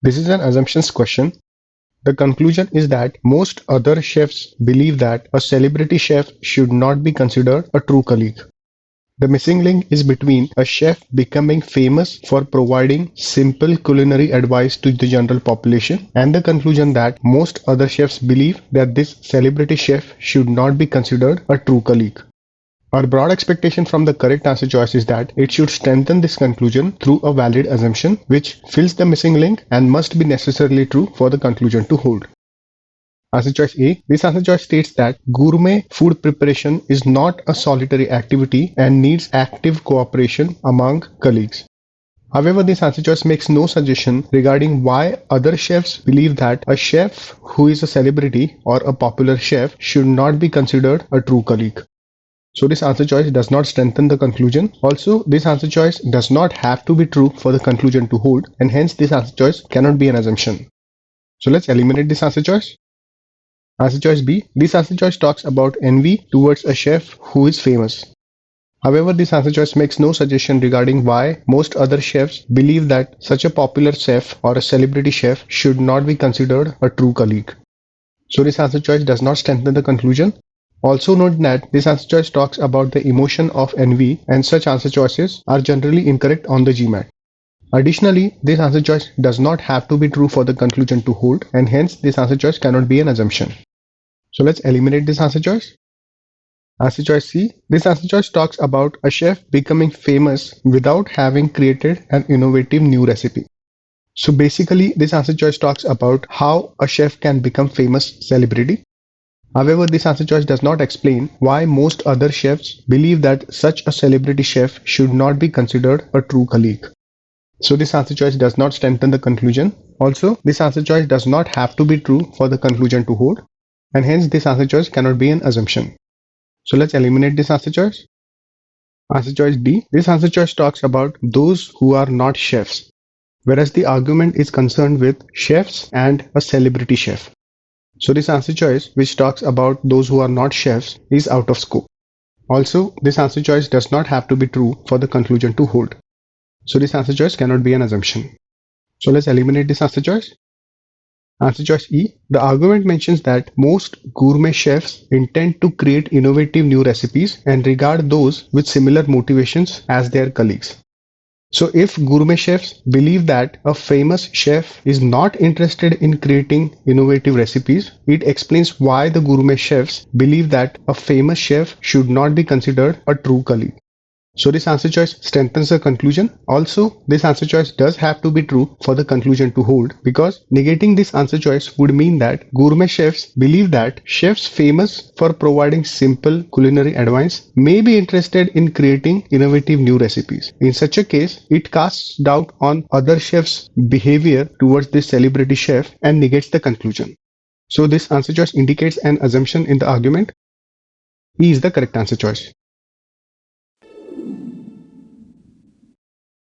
This is an assumptions question. The conclusion is that most other chefs believe that a celebrity chef should not be considered a true colleague. The missing link is between a chef becoming famous for providing simple culinary advice to the general population and the conclusion that most other chefs believe that this celebrity chef should not be considered a true colleague. Our broad expectation from the correct answer choice is that it should strengthen this conclusion through a valid assumption which fills the missing link and must be necessarily true for the conclusion to hold. Answer choice A. This answer choice states that gourmet food preparation is not a solitary activity and needs active cooperation among colleagues. However, this answer choice makes no suggestion regarding why other chefs believe that a chef who is a celebrity or a popular chef should not be considered a true colleague. So this answer choice does not strengthen the conclusion. Also, this answer choice does not have to be true for the conclusion to hold, and hence this answer choice cannot be an assumption. So let's eliminate this answer choice. Answer choice B. This answer choice talks about envy towards a chef who is famous. However, this answer choice makes no suggestion regarding why most other chefs believe that such a popular chef or a celebrity chef should not be considered a true colleague. So this answer choice does not strengthen the conclusion. Also note that this answer choice talks about the emotion of envy, and such answer choices are generally incorrect on the GMAT. Additionally, this answer choice does not have to be true for the conclusion to hold, and hence this answer choice cannot be an assumption. So let's eliminate this answer choice. Answer choice C. This answer choice talks about a chef becoming famous without having created an innovative new recipe. So basically, this answer choice talks about how a chef can become famous celebrity. However, this answer choice does not explain why most other chefs believe that such a celebrity chef should not be considered a true colleague. So this answer choice does not strengthen the conclusion. Also, this answer choice does not have to be true for the conclusion to hold, and hence this answer choice cannot be an assumption. So let's eliminate this answer choice. Answer choice D. This answer choice talks about those who are not chefs, whereas the argument is concerned with chefs and a celebrity chef. So this answer choice, which talks about those who are not chefs, is out of scope. Also, this answer choice does not have to be true for the conclusion to hold. So this answer choice cannot be an assumption. So let's eliminate this answer choice. Answer choice E. The argument mentions that most gourmet chefs intend to create innovative new recipes and regard those with similar motivations as their colleagues. So if gourmet chefs believe that a famous chef is not interested in creating innovative recipes, it explains why the gourmet chefs believe that a famous chef should not be considered a true colleague. So this answer choice strengthens the conclusion. Also, this answer choice does have to be true for the conclusion to hold, because negating this answer choice would mean that gourmet chefs believe that chefs famous for providing simple culinary advice may be interested in creating innovative new recipes. In such a case, it casts doubt on other chefs' behavior towards this celebrity chef and negates the conclusion. So this answer choice indicates an assumption in the argument. E is the correct answer choice.